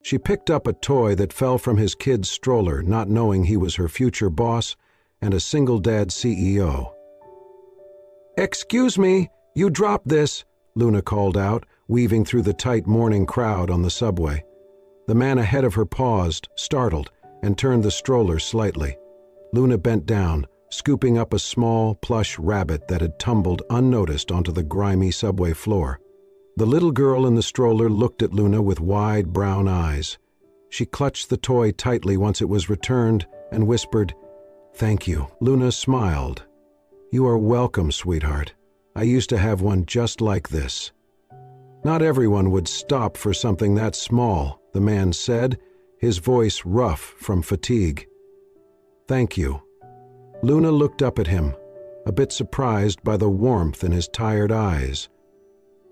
She picked up a toy that fell from his kid's stroller, not knowing he was her future boss and a single-dad CEO. "Excuse me, you dropped this," Luna called out, weaving through the tight morning crowd on the subway. The man ahead of her paused, startled, and turned the stroller slightly. Luna bent down, scooping up a small, plush rabbit that had tumbled unnoticed onto the grimy subway floor. The little girl in the stroller looked at Luna with wide brown eyes. She clutched the toy tightly once it was returned and whispered, "Thank you." Luna smiled. "You are welcome, sweetheart. I used to have one just like this." "Not everyone would stop for something that small," the man said, his voice rough from fatigue. "Thank you." Luna looked up at him, a bit surprised by the warmth in his tired eyes.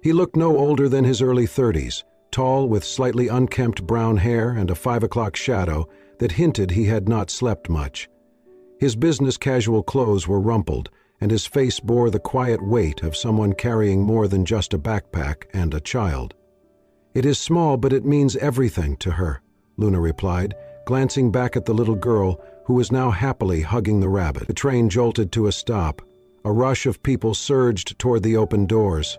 He looked no older than his early 30s, tall with slightly unkempt brown hair and a 5 o'clock shadow that hinted he had not slept much. His business casual clothes were rumpled, and his face bore the quiet weight of someone carrying more than just a backpack and a child. "It is small, but it means everything to her," Luna replied, glancing back at the little girl who was now happily hugging the rabbit. The train jolted to a stop. A rush of people surged toward the open doors.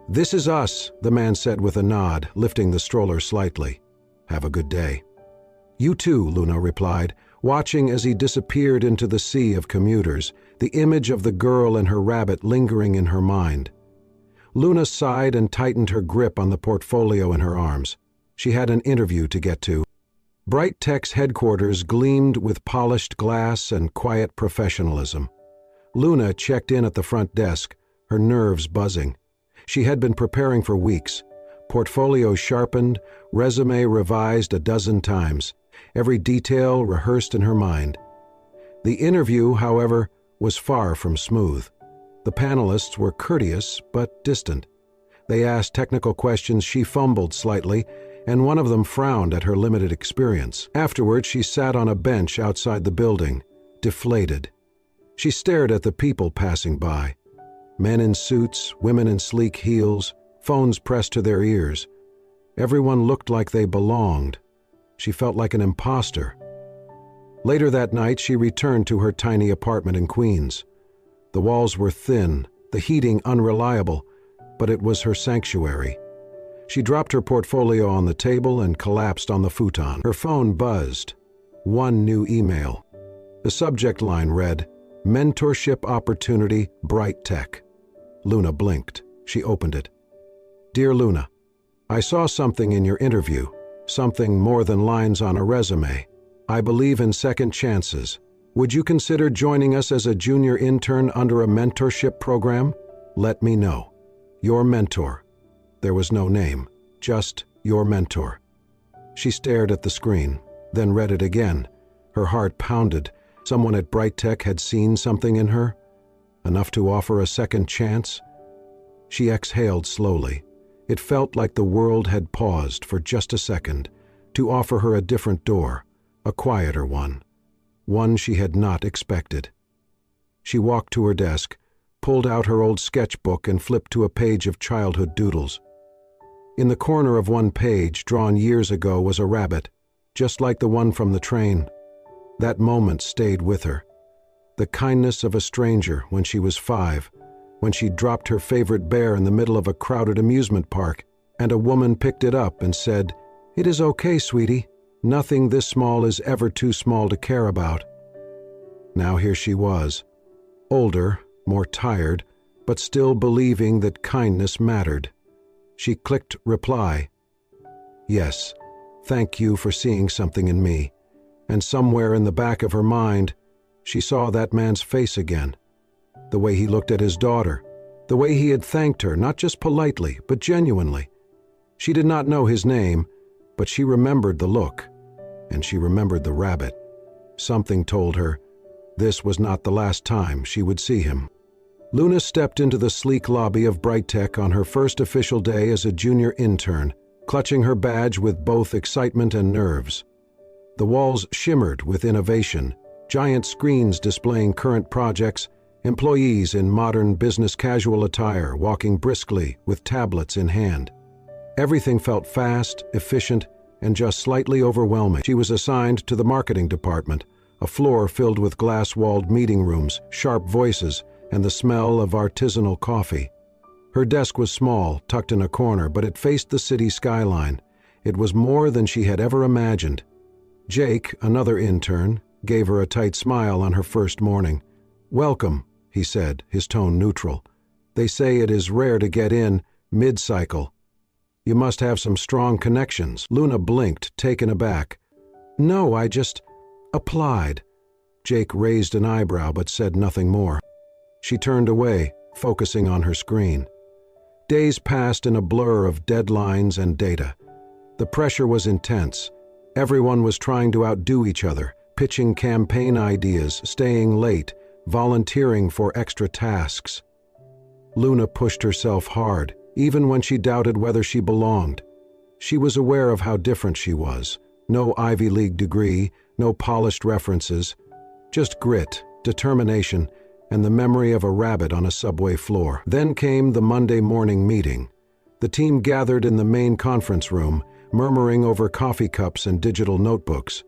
"This is us," the man said with a nod, lifting the stroller slightly. "Have a good day." "You too," Luna replied, watching as he disappeared into the sea of commuters, the image of the girl and her rabbit lingering in her mind. Luna sighed and tightened her grip on the portfolio in her arms. She had an interview to get to. Bright Tech's headquarters gleamed with polished glass and quiet professionalism. Luna checked in at the front desk, her nerves buzzing. She had been preparing for weeks. Portfolio sharpened, resume revised a dozen times, every detail rehearsed in her mind. The interview, however, was far from smooth. The panelists were courteous but distant. They asked technical questions she fumbled slightly, and one of them frowned at her limited experience. Afterward, she sat on a bench outside the building, deflated. She stared at the people passing by. Men in suits, women in sleek heels, phones pressed to their ears. Everyone looked like they belonged. She felt like an imposter. Later that night, she returned to her tiny apartment in Queens. The walls were thin, the heating unreliable, but it was her sanctuary. She dropped her portfolio on the table and collapsed on the futon. Her phone buzzed. One new email. The subject line read, "Mentorship Opportunity, Bright Tech." Luna blinked. She opened it. "Dear Luna, I saw something in your interview, something more than lines on a resume. I believe in second chances. Would you consider joining us as a junior intern under a mentorship program? Let me know. Your mentor." There was no name, just your mentor. She stared at the screen, then read it again. Her heart pounded. Someone at Bright Tech had seen something in her, enough to offer a second chance. She exhaled slowly. It felt like the world had paused for just a second to offer her a different door, a quieter one she had not expected. She walked to her desk, pulled out her old sketchbook and flipped to a page of childhood doodles. In the corner of one page, drawn years ago, was a rabbit, just like the one from the train. That moment stayed with her. The kindness of a stranger when she was 5, when she dropped her favorite bear in the middle of a crowded amusement park, and a woman picked it up and said, "It is okay, sweetie. Nothing this small is ever too small to care about." Now here she was, older, more tired, but still believing that kindness mattered. She clicked reply. Yes, thank you for seeing something in me. And somewhere in the back of her mind, she saw that man's face again. The way he looked at his daughter, the way he had thanked her, not just politely, but genuinely. She did not know his name, but she remembered the look, and she remembered the rabbit. Something told her this was not the last time she would see him. Luna stepped into the sleek lobby of Bright Tech on her first official day as a junior intern, clutching her badge with both excitement and nerves. The walls shimmered with innovation, giant screens displaying current projects, employees in modern business casual attire walking briskly with tablets in hand. Everything felt fast, efficient, and just slightly overwhelming. She was assigned to the marketing department, a floor filled with glass-walled meeting rooms, sharp voices, and the smell of artisanal coffee. Her desk was small, tucked in a corner, but it faced the city skyline. It was more than she had ever imagined. Jake, another intern, gave her a tight smile on her first morning. "Welcome," he said, his tone neutral. "They say it is rare to get in mid-cycle. You must have some strong connections." Luna blinked, taken aback. "No, I just applied." Jake raised an eyebrow but said nothing more. She turned away, focusing on her screen. Days passed in a blur of deadlines and data. The pressure was intense. Everyone was trying to outdo each other, pitching campaign ideas, staying late, volunteering for extra tasks. Luna pushed herself hard, even when she doubted whether she belonged. She was aware of how different she was. No Ivy League degree, no polished references, just grit, determination, and the memory of a rabbit on a subway floor. Then came the Monday morning meeting. The team gathered in the main conference room, murmuring over coffee cups and digital notebooks.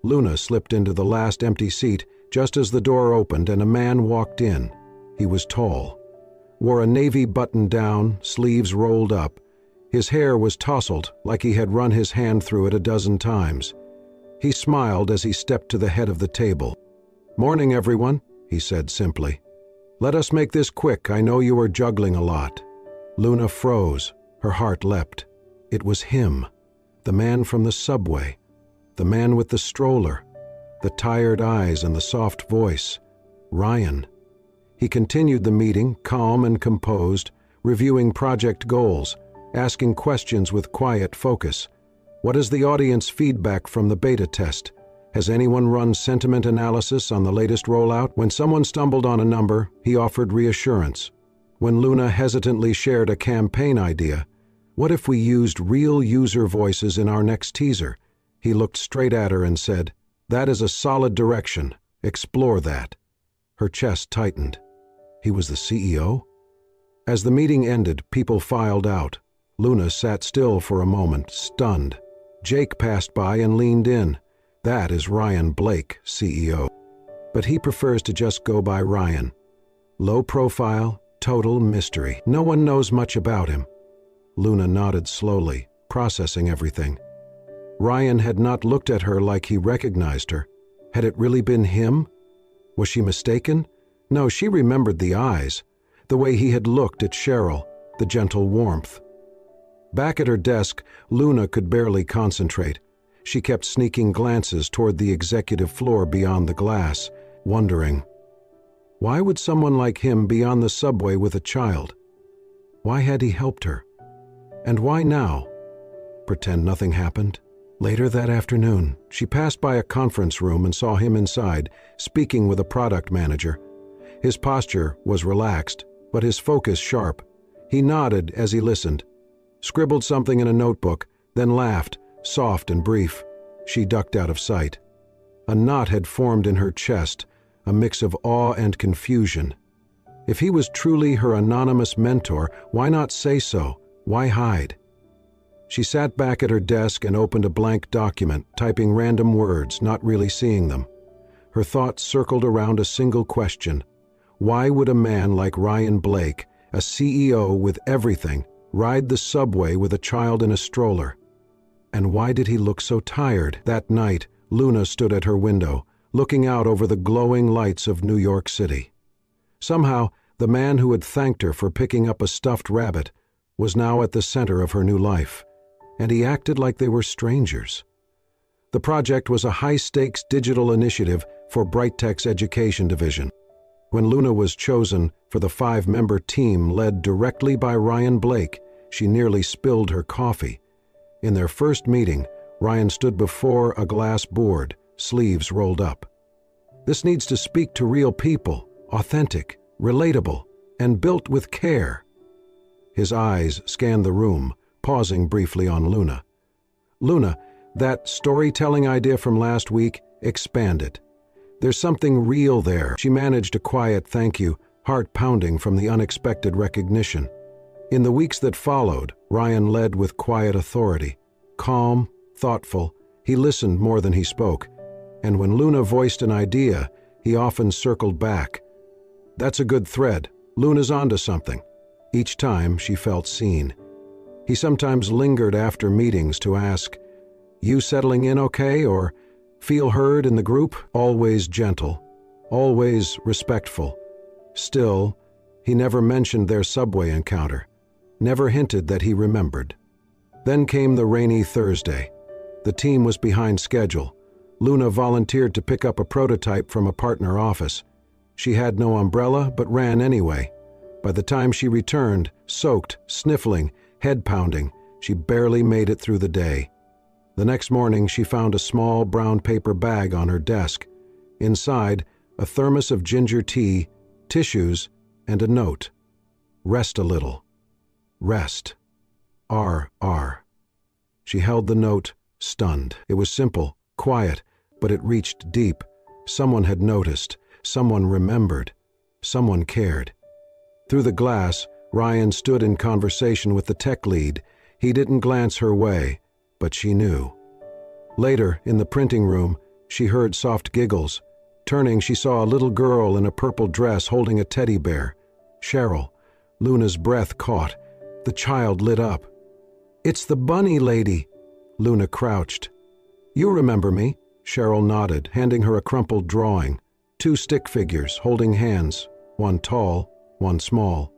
Luna slipped into the last empty seat just as the door opened and a man walked in. He was tall, wore a navy button-down, sleeves rolled up. His hair was tousled like he had run his hand through it a dozen times. He smiled as he stepped to the head of the table. "Morning, everyone," he said simply. "Let us make this quick. I know you are juggling a lot." Luna froze. Her heart leapt. It was him, the man from the subway, the man with the stroller, the tired eyes and the soft voice, Ryan. He continued the meeting, calm and composed, reviewing project goals, asking questions with quiet focus. "What is the audience feedback from the beta test? Has anyone run sentiment analysis on the latest rollout?" When someone stumbled on a number, he offered reassurance. When Luna hesitantly shared a campaign idea, "What if we used real user voices in our next teaser?" He looked straight at her and said, "That is a solid direction. Explore that." Her chest tightened. He was the CEO? As the meeting ended, people filed out. Luna sat still for a moment, stunned. Jake passed by and leaned in. "That is Ryan Blake, CEO. But he prefers to just go by Ryan. Low profile, total mystery. No one knows much about him." Luna nodded slowly, processing everything. Ryan had not looked at her like he recognized her. Had it really been him? Was she mistaken? No, she remembered the eyes, the way he had looked at Cheryl, the gentle warmth. Back at her desk, Luna could barely concentrate. She kept sneaking glances toward the executive floor beyond the glass, wondering, why would someone like him be on the subway with a child? Why had he helped her? And why now? Pretend nothing happened? Later that afternoon, she passed by a conference room and saw him inside, speaking with a product manager. His posture was relaxed, but his focus sharp. He nodded as he listened, scribbled something in a notebook, then laughed, soft and brief. She ducked out of sight. A knot had formed in her chest, a mix of awe and confusion. If he was truly her anonymous mentor, why not say so? Why hide? She sat back at her desk and opened a blank document, typing random words, not really seeing them. Her thoughts circled around a single question. Why would a man like Ryan Blake, a CEO with everything, ride the subway with a child in a stroller? And why did he look so tired? That night, Luna stood at her window, looking out over the glowing lights of New York City. Somehow, the man who had thanked her for picking up a stuffed rabbit was now at the center of her new life, and he acted like they were strangers. The project was a high-stakes digital initiative for Brighttech's education division. When Luna was chosen for the 5-member team led directly by Ryan Blake, she nearly spilled her coffee. In their first meeting, Ryan stood before a glass board, sleeves rolled up. "This needs to speak to real people, authentic, relatable, and built with care." His eyes scanned the room, pausing briefly on Luna. "Luna, that storytelling idea from last week, expand it. There's something real there." She managed a quiet thank you, heart pounding from the unexpected recognition. In the weeks that followed, Ryan led with quiet authority, calm, thoughtful. He listened more than he spoke, and when Luna voiced an idea, he often circled back. "That's a good thread. Luna's onto something." Each time she felt seen. He sometimes lingered after meetings to ask, "You settling in okay?" or "Feel heard in the group?" Always gentle, always respectful. Still, he never mentioned their subway encounter, never hinted that he remembered. Then came the rainy Thursday. The team was behind schedule. Luna volunteered to pick up a prototype from a partner office. She had no umbrella, but ran anyway. By the time she returned, soaked, sniffling, head pounding, she barely made it through the day. The next morning, she found a small brown paper bag on her desk. Inside, a thermos of ginger tea, tissues, and a note. "Rest a little. Rest. R.R." She held the note, stunned. It was simple, quiet, but it reached deep. Someone had noticed. Someone remembered. Someone cared. Through the glass, Ryan stood in conversation with the tech lead. He didn't glance her way, but she knew. Later, in the printing room, she heard soft giggles. Turning, she saw a little girl in a purple dress holding a teddy bear. Cheryl. Luna's breath caught. The child lit up. "It's the bunny lady." Luna crouched. "You remember me?" Cheryl nodded, handing her a crumpled drawing. 2 stick figures holding hands, one tall, one small.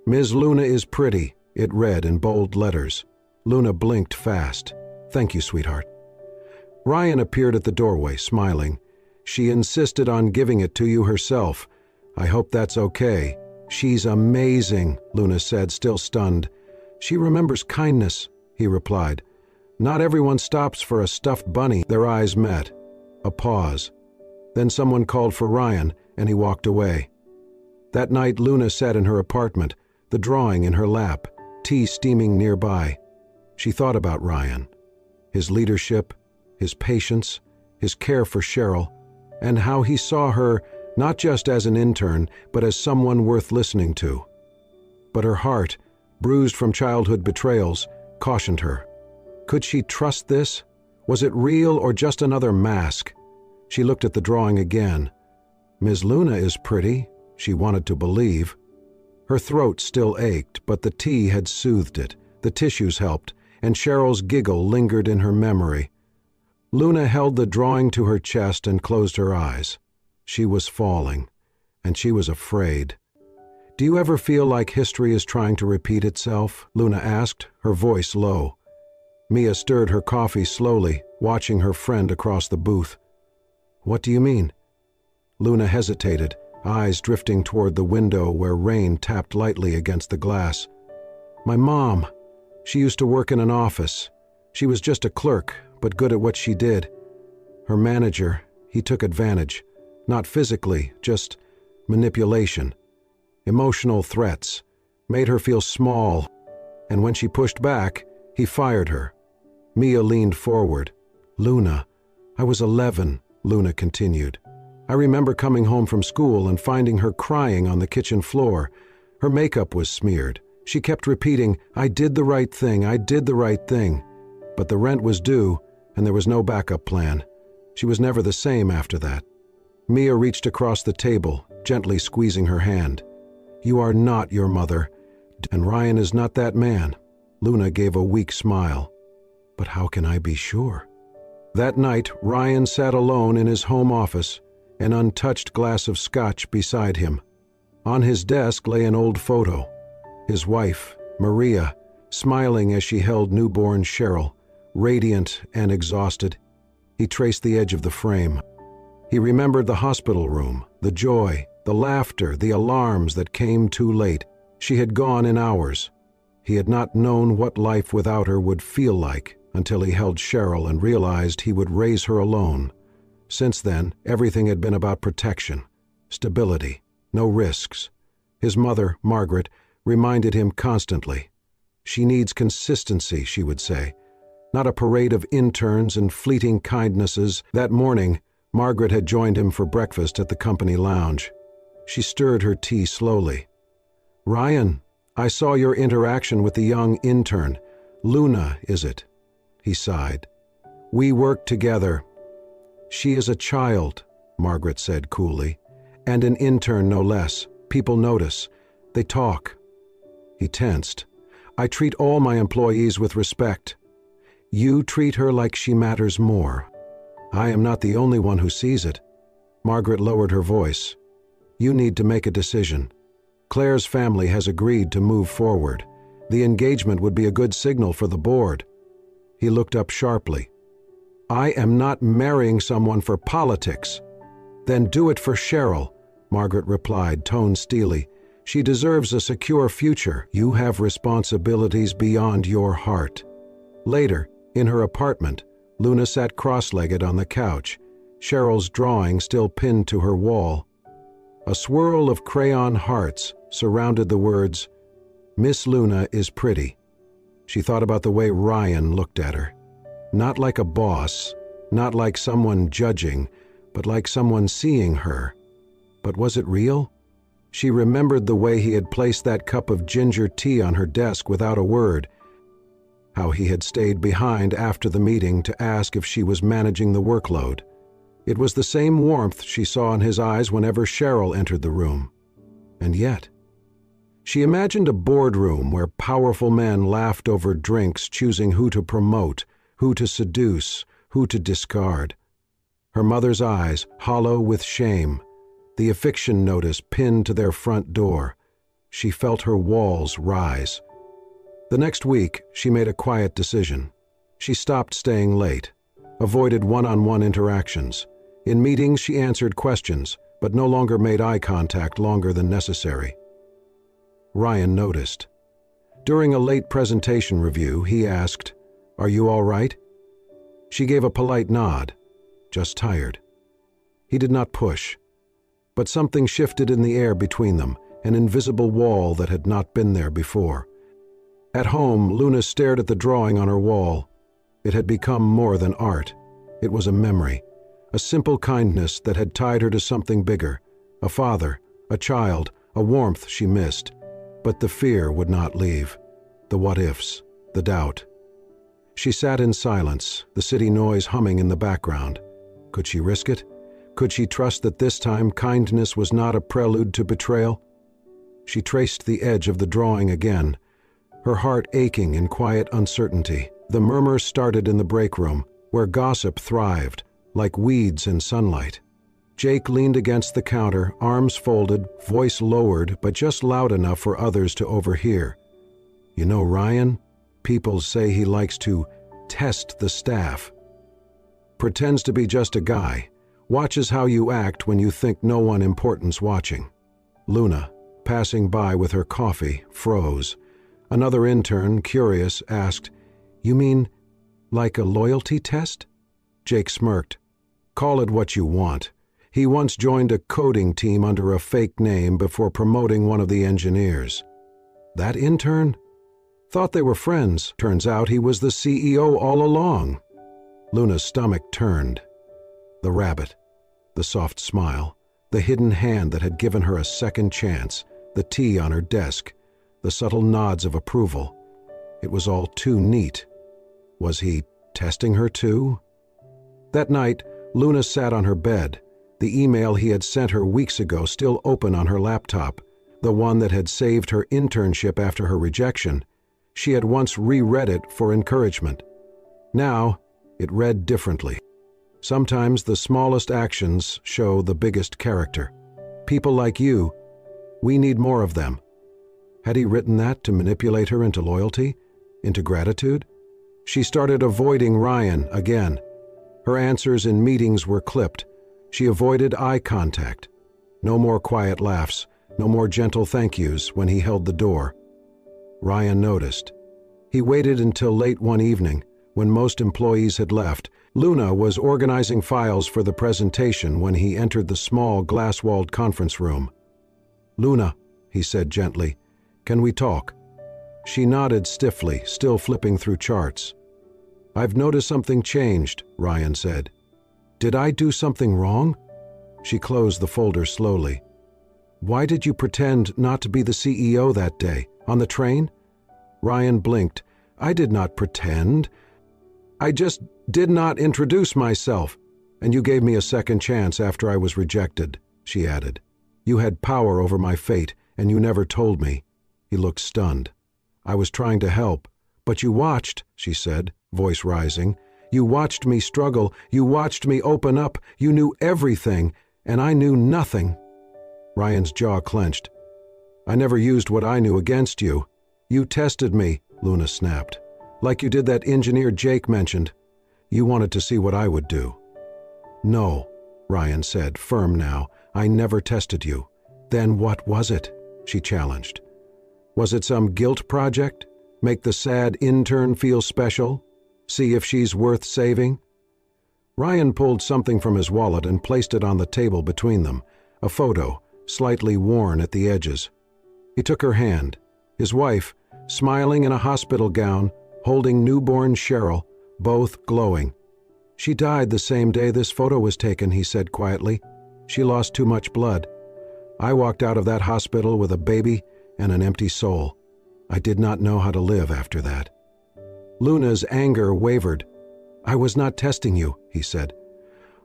"Ms. Luna is pretty," it read in bold letters. Luna blinked fast. "Thank you, sweetheart." Ryan appeared at the doorway, smiling. "She insisted on giving it to you herself. I hope that's okay." "She's amazing," Luna said, still stunned. "She remembers kindness," he replied. "Not everyone stops for a stuffed bunny." Their eyes met. A pause. Then someone called for Ryan, and he walked away. That night, Luna sat in her apartment, the drawing in her lap, tea steaming nearby. She thought about Ryan, his leadership, his patience, his care for Cheryl, and how he saw her not just as an intern, but as someone worth listening to. But her heart, bruised from childhood betrayals, cautioned her. Could she trust this? Was it real or just another mask? She looked at the drawing again. Ms. Luna is pretty, she wanted to believe. Her throat still ached, but the tea had soothed it, the tissues helped, and Cheryl's giggle lingered in her memory. Luna held the drawing to her chest and closed her eyes. She was falling, and she was afraid. "Do you ever feel like history is trying to repeat itself?" Luna asked, her voice low. Mia stirred her coffee slowly, watching her friend across the booth. "What do you mean?" Luna hesitated, eyes drifting toward the window where rain tapped lightly against the glass. "My mom. She used to work in an office. She was just a clerk, but good at what she did. Her manager, he took advantage. Not physically, just manipulation. Emotional threats. Made her feel small. And when she pushed back, he fired her." Mia leaned forward. "Luna, I was 11, Luna continued. "I remember coming home from school and finding her crying on the kitchen floor. Her makeup was smeared. She kept repeating, 'I did the right thing, I did the right thing.' But the rent was due, and there was no backup plan. She was never the same after that." Mia reached across the table, gently squeezing her hand. "You are not your mother, and Ryan is not that man." Luna gave a weak smile. "But how can I be sure?" That night, Ryan sat alone in his home office, an untouched glass of scotch beside him. On his desk lay an old photo. His wife, Maria, smiling as she held newborn Cheryl, radiant and exhausted. He traced the edge of the frame. He remembered the hospital room, the joy, the laughter, the alarms that came too late. She had gone in hours. He had not known what life without her would feel like until he held Cheryl and realized he would raise her alone. Since then, everything had been about protection, stability, no risks. His mother, Margaret, reminded him constantly. "She needs consistency," she would say. Not a parade of interns and fleeting kindnesses. That morning, Margaret had joined him for breakfast at the company lounge. She stirred her tea slowly. "Ryan, I saw your interaction with the young intern. Luna, is it?" He sighed. We work together. She is a child, Margaret said coolly, and an intern no less. People notice. They talk. He tensed. I treat all my employees with respect. You treat her like she matters more. I am not the only one who sees it. Margaret lowered her voice. You need to make a decision. Claire's family has agreed to move forward. The engagement would be a good signal for the board. He looked up sharply. I am not marrying someone for politics. Then do it for Cheryl, Margaret replied, tone steely. She deserves a secure future. You have responsibilities beyond your heart. Later, in her apartment, Luna sat cross-legged on the couch, Cheryl's drawing still pinned to her wall. A swirl of crayon hearts surrounded the words, Miss Luna is pretty. She thought about the way Ryan looked at her. Not like a boss, not like someone judging, but like someone seeing her. But was it real? She remembered the way he had placed that cup of ginger tea on her desk without a word, how he had stayed behind after the meeting to ask if she was managing the workload. It was the same warmth she saw in his eyes whenever Cheryl entered the room. And yet, she imagined a boardroom where powerful men laughed over drinks, choosing who to promote, who to seduce, who to discard. Her mother's eyes, hollow with shame, the eviction notice pinned to their front door. She felt her walls rise. The next week, she made a quiet decision. She stopped staying late, avoided one-on-one interactions. In meetings, she answered questions, but no longer made eye contact longer than necessary. Ryan noticed. During a late presentation review, he asked, Are you all right? She gave a polite nod, just tired. He did not push, but something shifted in the air between them, an invisible wall that had not been there before. At home, Luna stared at the drawing on her wall. It had become more than art. It was a memory, a simple kindness that had tied her to something bigger, a father, a child, a warmth she missed. But the fear would not leave, the what-ifs, the doubt. She sat in silence, the city noise humming in the background. Could she risk it? Could she trust that this time kindness was not a prelude to betrayal? She traced the edge of the drawing again, her heart aching in quiet uncertainty. The murmur started in the break room, where gossip thrived, like weeds in sunlight. Jake leaned against the counter, arms folded, voice lowered, but just loud enough for others to overhear. You know, Ryan, people say he likes to test the staff. Pretends to be just a guy, watches how you act when you think no one important's watching. Luna, passing by with her coffee, froze. Another intern, curious, asked, You mean like a loyalty test? Jake smirked. Call it what you want. He once joined a coding team under a fake name before promoting one of the engineers. That intern? Thought they were friends. Turns out he was the CEO all along. Luna's stomach turned. The rabbit, the soft smile, the hidden hand that had given her a second chance, the tea on her desk, the subtle nods of approval. It was all too neat. Was he testing her too? That night, Luna sat on her bed, the email he had sent her weeks ago still open on her laptop, the one that had saved her internship after her rejection. She had once reread it for encouragement. Now, it read differently. Sometimes the smallest actions show the biggest character. People like you, we need more of them. Had he written that to manipulate her into loyalty, into gratitude? She started avoiding Ryan again. Her answers in meetings were clipped. She avoided eye contact. No more quiet laughs, no more gentle thank yous when he held the door. Ryan noticed. He waited until late one evening, when most employees had left. Luna was organizing files for the presentation when he entered the small glass-walled conference room. Luna, he said gently, can we talk? She nodded stiffly, still flipping through charts. I've noticed something changed, Ryan said. Did I do something wrong? She closed the folder slowly. Why did you pretend not to be the CEO that day, on the train? Ryan blinked. I did not pretend. I just did not introduce myself, and you gave me a second chance after I was rejected," she added. "You had power over my fate, and you never told me." He looked stunned. "I was trying to help, but you watched," she said, voice rising. "You watched me struggle, you watched me open up, you knew everything, and I knew nothing." Ryan's jaw clenched. "I never used what I knew against you. You tested me," Luna snapped. "Like you did that engineer Jake mentioned. You wanted to see what I would do." "No," Ryan said, firm now. "I never tested you." "Then what was it?" she challenged. "Was it some guilt project? Make the sad intern feel special? See if she's worth saving?" Ryan pulled something from his wallet and placed it on the table between them, a photo, slightly worn at the edges. He took her hand. His wife, smiling in a hospital gown, holding newborn Cheryl, both glowing. "She died the same day this photo was taken," he said quietly. "She lost too much blood. I walked out of that hospital with a baby and an empty soul. I did not know how to live after that." Luna's anger wavered. "I was not testing you," he said.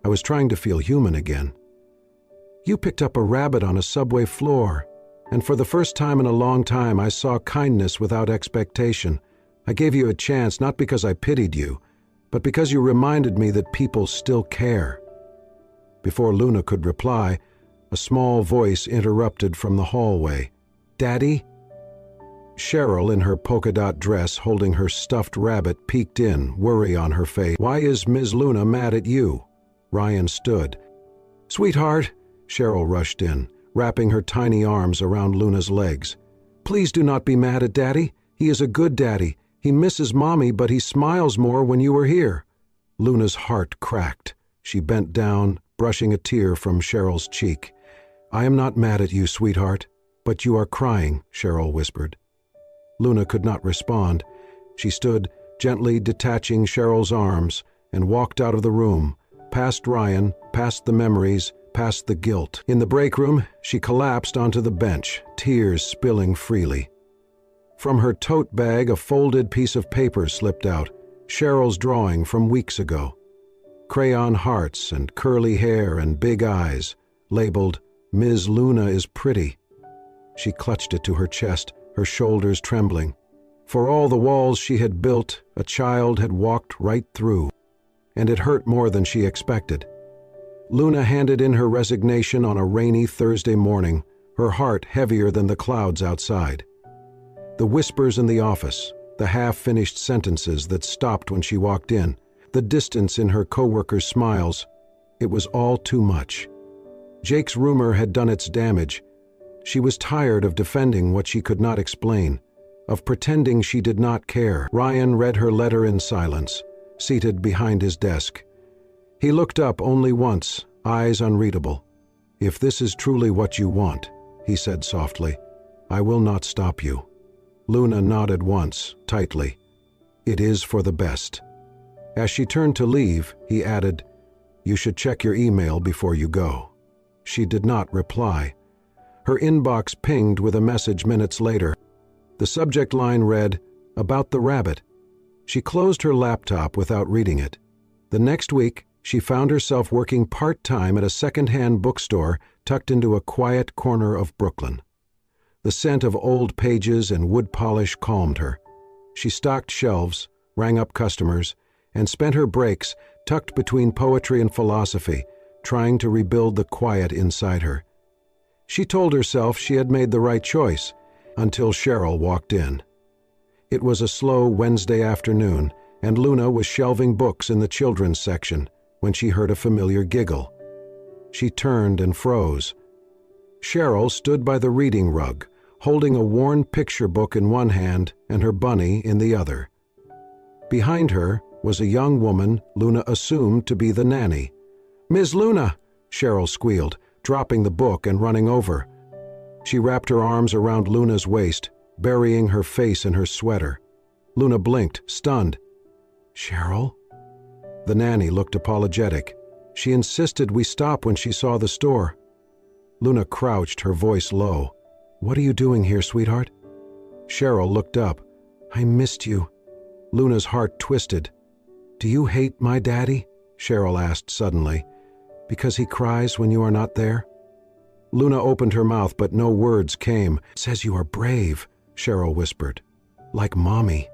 "I was trying to feel human again. You picked up a rabbit on a subway floor, and for the first time in a long time I saw kindness without expectation. I gave you a chance not because I pitied you, but because you reminded me that people still care." Before Luna could reply, a small voice interrupted from the hallway. "Daddy?" Cheryl, in her polka-dot dress holding her stuffed rabbit, peeked in, worry on her face. "Why is Ms. Luna mad at you?" Ryan stood. "Sweetheart," Cheryl rushed in, wrapping her tiny arms around Luna's legs. "Please do not be mad at Daddy. He is a good daddy. He misses Mommy, but he smiles more when you are here." Luna's heart cracked. She bent down, brushing a tear from Cheryl's cheek. "I am not mad at you, sweetheart, but you are crying," Cheryl whispered. Luna could not respond. She stood, gently detaching Cheryl's arms, and walked out of the room, past Ryan, past the memories, past the guilt. In the break room, she collapsed onto the bench, tears spilling freely. From her tote bag, a folded piece of paper slipped out, Cheryl's drawing from weeks ago. Crayon hearts and curly hair and big eyes, labeled, "Ms. Luna is pretty." She clutched it to her chest, her shoulders trembling. For all the walls she had built, a child had walked right through, and it hurt more than she expected. Luna handed in her resignation on a rainy Thursday morning, her heart heavier than the clouds outside. The whispers in the office, the half-finished sentences that stopped when she walked in, the distance in her coworkers' smiles, it was all too much. Jake's rumor had done its damage. She was tired of defending what she could not explain, of pretending she did not care. Ryan read her letter in silence, seated behind his desk. He looked up only once, eyes unreadable. "If this is truly what you want," he said softly, "I will not stop you." Luna nodded once, tightly. "It is for the best." As she turned to leave, he added, "You should check your email before you go." She did not reply. Her inbox pinged with a message minutes later. The subject line read, "About the rabbit." She closed her laptop without reading it. The next week, she found herself working part-time at a second-hand bookstore tucked into a quiet corner of Brooklyn. The scent of old pages and wood polish calmed her. She stocked shelves, rang up customers, and spent her breaks tucked between poetry and philosophy, trying to rebuild the quiet inside her. She told herself she had made the right choice, until Cheryl walked in. It was a slow Wednesday afternoon, and Luna was shelving books in the children's section when she heard a familiar giggle. She turned and froze. Cheryl stood by the reading rug, holding a worn picture book in one hand and her bunny in the other. Behind her was a young woman Luna assumed to be the nanny. "Ms. Luna!" Cheryl squealed, dropping the book and running over. She wrapped her arms around Luna's waist, burying her face in her sweater. Luna blinked, stunned. "Cheryl?" The nanny looked apologetic. She insisted we stop when she saw the store. Luna crouched, her voice low. "What are you doing here, sweetheart?" Cheryl looked up. "I missed you." Luna's heart twisted. "Do you hate my daddy?" Cheryl asked suddenly. "Because he cries when you are not there?" Luna opened her mouth, but no words came. "Says you are brave," Cheryl whispered. "Like Mommy."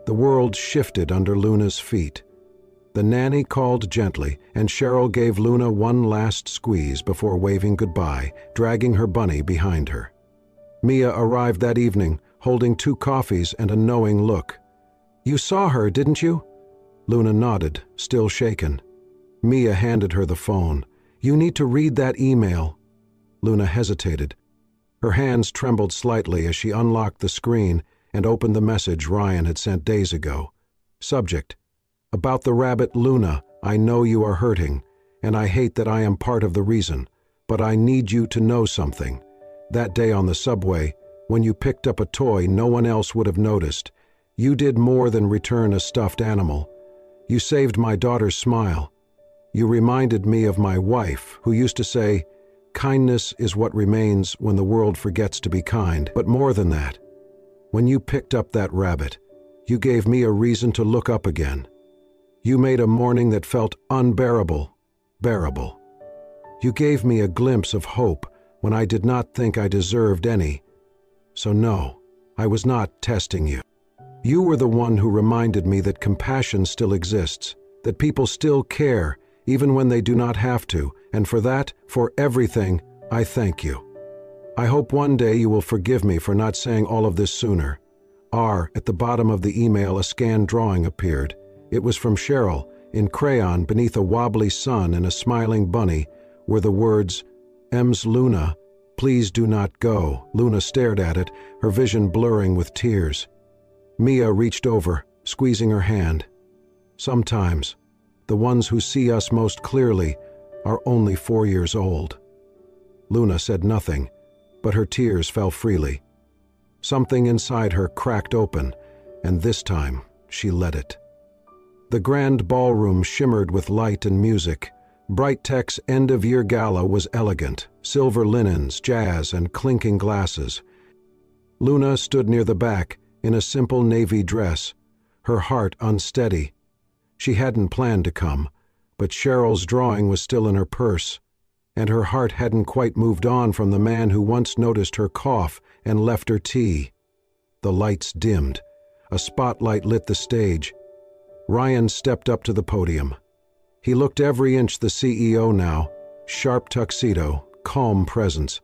The world shifted under Luna's feet. The nanny called gently, and Cheryl gave Luna one last squeeze before waving goodbye, dragging her bunny behind her. Mia arrived that evening, holding 2 coffees and a knowing look. "You saw her, didn't you?" Luna nodded, still shaken. Mia handed her the phone. "You need to read that email." Luna hesitated. Her hands trembled slightly as she unlocked the screen and opened the message Ryan had sent days ago. Subject: "About the rabbit Luna, I know you are hurting, and I hate that I am part of the reason, but I need you to know something. That day on the subway, when you picked up a toy no one else would have noticed, you did more than return a stuffed animal. You saved my daughter's smile. You reminded me of my wife, who used to say, 'Kindness is what remains when the world forgets to be kind.' But more than that, when you picked up that rabbit, you gave me a reason to look up again. You made a morning that felt unbearable, bearable. You gave me a glimpse of hope when I did not think I deserved any. So no, I was not testing you. You were the one who reminded me that compassion still exists, that people still care, even when they do not have to, and for that, for everything, I thank you. I hope one day you will forgive me for not saying all of this sooner." At the bottom of the email, a scanned drawing appeared. It was from Cheryl. In crayon, beneath a wobbly sun and a smiling bunny, were the words, "Ems Luna, please do not go." Luna stared at it, her vision blurring with tears. Mia reached over, squeezing her hand. "Sometimes, the ones who see us most clearly are only 4 years old." Luna said nothing, but her tears fell freely. Something inside her cracked open, and this time she let it. The grand ballroom shimmered with light and music. Bright Tech's end-of-year gala was elegant, silver linens, jazz, and clinking glasses. Luna stood near the back, in a simple navy dress, her heart unsteady. She hadn't planned to come, but Cheryl's drawing was still in her purse, and her heart hadn't quite moved on from the man who once noticed her cough and left her tea. The lights dimmed. A spotlight lit the stage. Ryan stepped up to the podium. He looked every inch the CEO now, sharp tuxedo, calm presence,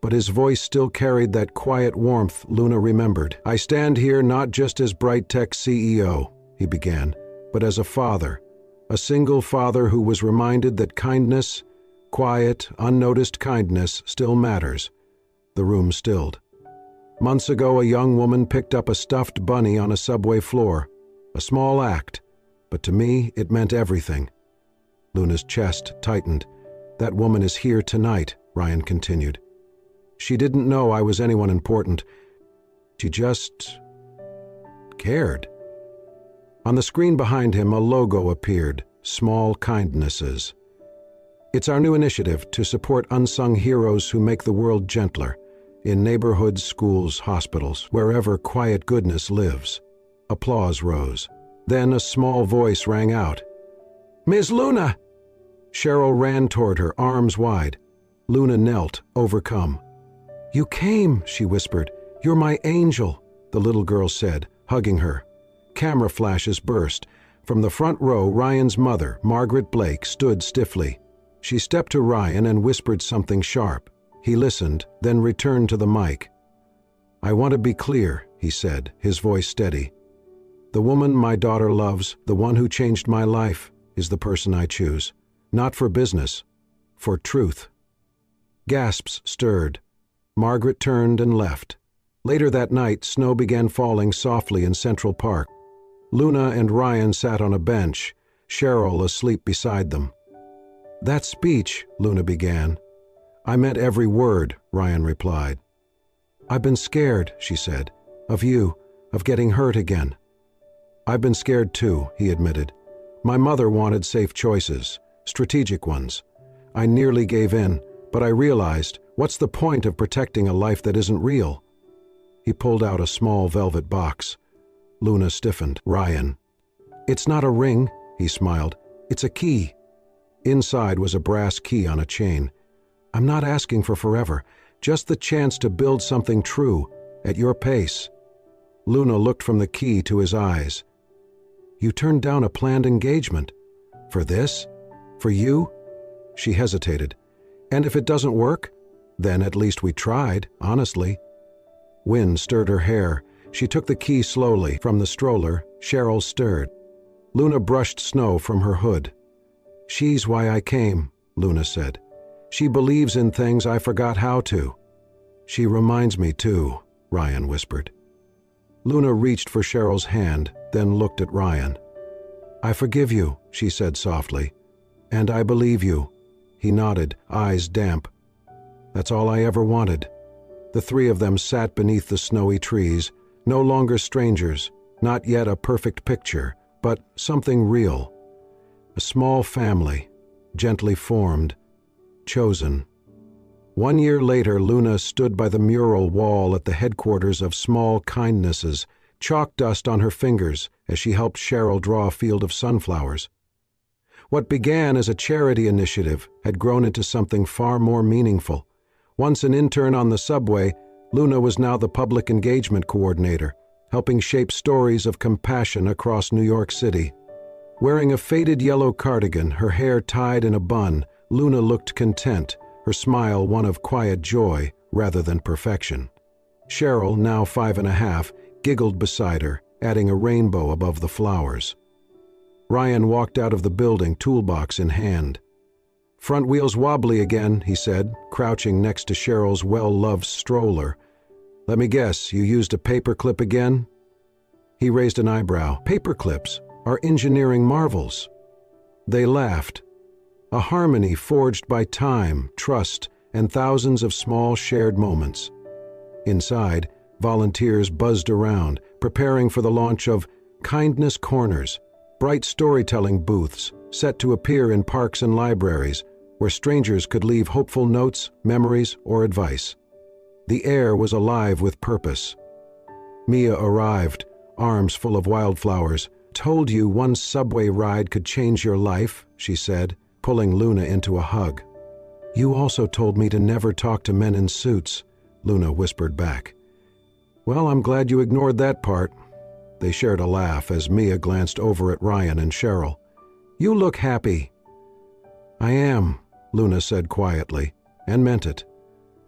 but his voice still carried that quiet warmth Luna remembered. "I stand here not just as Bright Tech CEO," he began, "but as a father, a single father who was reminded that kindness, quiet, unnoticed kindness, still matters." The room stilled. Months ago, a young woman picked up a stuffed bunny on a subway floor. A small act, but to me, it meant everything. Luna's chest tightened. "That woman is here tonight," Ryan continued. "She didn't know I was anyone important. She just cared." On the screen behind him, a logo appeared, Small Kindnesses. "It's our new initiative to support unsung heroes who make the world gentler, in neighborhoods, schools, hospitals, wherever quiet goodness lives." Applause rose. Then a small voice rang out. "Ms. Luna!" Cheryl ran toward her, arms wide. Luna knelt, overcome. "You came," she whispered. "You're my angel," the little girl said, hugging her. Camera flashes burst. From the front row, Ryan's mother, Margaret Blake, stood stiffly. She stepped to Ryan and whispered something sharp. He listened, then returned to the mic. "I want to be clear," he said, his voice steady. "The woman my daughter loves, the one who changed my life, is the person I choose. Not for business, for truth." Gasps stirred. Margaret turned and left. Later that night, snow began falling softly in Central Park. Luna and Ryan sat on a bench, Cheryl asleep beside them. "That speech," Luna began. "I meant every word," Ryan replied. "I've been scared," she said, "of you, of getting hurt again." "I've been scared too," he admitted. "My mother wanted safe choices, strategic ones. I nearly gave in, but I realized, what's the point of protecting a life that isn't real?" He pulled out a small velvet box. Luna stiffened. "Ryan." "It's not a ring," he smiled. "It's a key." Inside was a brass key on a chain. "I'm not asking for forever, just the chance to build something true, at your pace." Luna looked from the key to his eyes. "You turned down a planned engagement? For this? For you?" She hesitated. "And if it doesn't work? Then at least we tried, honestly." Wind stirred her hair. She took the key slowly from the stroller. Cheryl stirred. Luna brushed snow from her hood. "She's why I came," Luna said. "She believes in things I forgot how to." "She reminds me too," Ryan whispered. Luna reached for Cheryl's hand, then looked at Ryan. "I forgive you," she said softly. "And I believe you." He nodded, eyes damp. "That's all I ever wanted." The three of them sat beneath the snowy trees, no longer strangers, not yet a perfect picture, but something real. A small family, gently formed, chosen. 1 year later, Luna stood by the mural wall at the headquarters of Small Kindnesses, chalk dust on her fingers as she helped Cheryl draw a field of sunflowers. What began as a charity initiative had grown into something far more meaningful. Once an intern on the subway, Luna was now the public engagement coordinator, helping shape stories of compassion across New York City. Wearing a faded yellow cardigan, her hair tied in a bun, Luna looked content, her smile one of quiet joy rather than perfection. Cheryl, now 5.5, giggled beside her, adding a rainbow above the flowers. Ryan walked out of the building, toolbox in hand. "Front wheel's wobbly again," he said, crouching next to Cheryl's well-loved stroller. "Let me guess, you used a paperclip again?" He raised an eyebrow. "Paperclips are engineering marvels." They laughed. A harmony forged by time, trust, and thousands of small shared moments. Inside, volunteers buzzed around, preparing for the launch of Kindness Corners, bright storytelling booths set to appear in parks and libraries, where strangers could leave hopeful notes, memories, or advice. The air was alive with purpose. Mia arrived, arms full of wildflowers. "Told you one subway ride could change your life," she said, pulling Luna into a hug. "You also told me to never talk to men in suits," Luna whispered back. "Well, I'm glad you ignored that part." They shared a laugh as Mia glanced over at Ryan and Cheryl. "You look happy." "I am," Luna said quietly, and meant it.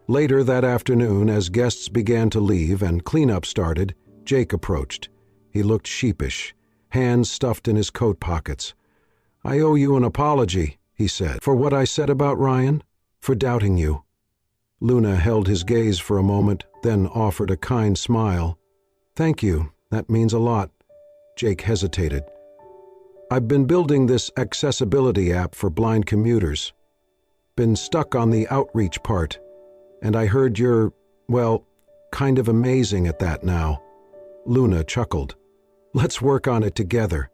Later that afternoon, as guests began to leave and cleanup started, Jake approached. He looked sheepish, hands stuffed in his coat pockets. "I owe you an apology," he said. "For what I said about Ryan? For doubting you." Luna held his gaze for a moment, then offered a kind smile. "Thank you, that means a lot." Jake hesitated. "I've been building this accessibility app for blind commuters. Been stuck on the outreach part, and I heard you're, well, kind of amazing at that now." Luna chuckled. "Let's work on it together."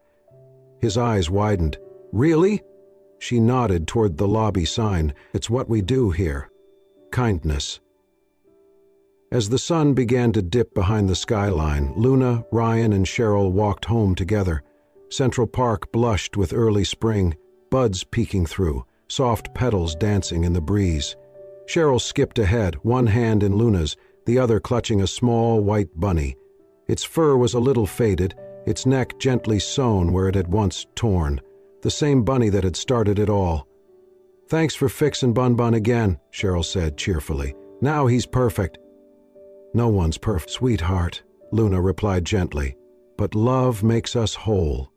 His eyes widened. "Really?" She nodded toward the lobby sign. "It's what we do here. Kindness." As the sun began to dip behind the skyline, Luna, Ryan, and Cheryl walked home together. Central Park blushed with early spring, buds peeking through, soft petals dancing in the breeze. Cheryl skipped ahead, one hand in Luna's, the other clutching a small white bunny. Its fur was a little faded, its neck gently sewn where it had once torn. The same bunny that had started it all. "Thanks for fixing Bun Bun again," Cheryl said cheerfully. "Now he's perfect." "No one's perfect, sweetheart," Luna replied gently. "But love makes us whole."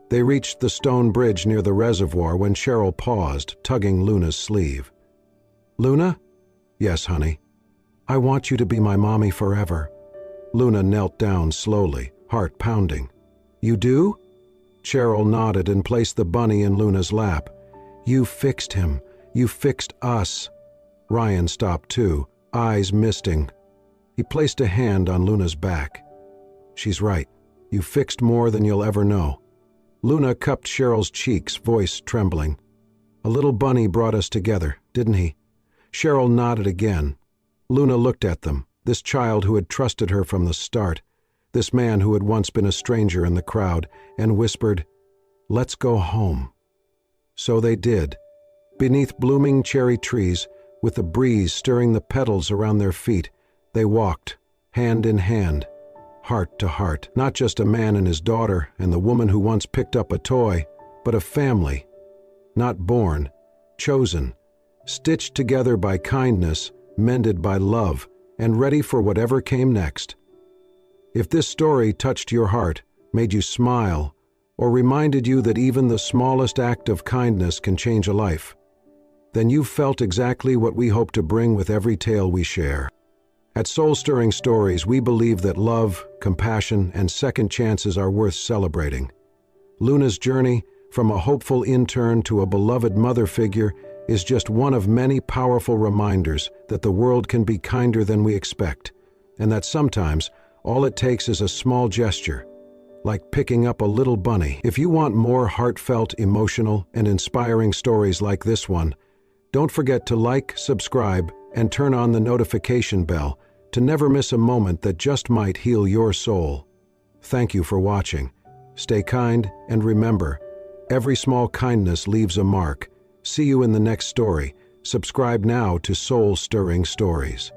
They reached the stone bridge near the reservoir when Cheryl paused, tugging Luna's sleeve. "Luna?" "Yes, honey." "I want you to be my mommy forever." Luna knelt down slowly, heart pounding. "You do?" Cheryl nodded and placed the bunny in Luna's lap. "You fixed him. You fixed us." Ryan stopped too, eyes misting. He placed a hand on Luna's back. "She's right. You fixed more than you'll ever know." Luna cupped Cheryl's cheeks, voice trembling. "A little bunny brought us together, didn't he?" Cheryl nodded again. Luna looked at them, this child who had trusted her from the start. this man who had once been a stranger in the crowd, and whispered, "Let's go home." So they did, beneath blooming cherry trees, with the breeze stirring the petals around their feet. They walked, hand in hand, heart to heart, not just a man and his daughter and the woman who once picked up a toy, but a family, not born, chosen, stitched together by kindness, mended by love, and ready for whatever came next. If this story touched your heart, made you smile, or reminded you that even the smallest act of kindness can change a life, then you've felt exactly what we hope to bring with every tale we share. At Soul-Stirring Stories, we believe that love, compassion, and second chances are worth celebrating. Luna's journey, from a hopeful intern to a beloved mother figure, is just one of many powerful reminders that the world can be kinder than we expect, and that sometimes all it takes is a small gesture, like picking up a little bunny. If you want more heartfelt, emotional, and inspiring stories like this one, don't forget to like, subscribe, and turn on the notification bell to never miss a moment that just might heal your soul. Thank you for watching. Stay kind, and remember, every small kindness leaves a mark. See you in the next story. Subscribe now to Soul-Stirring Stories.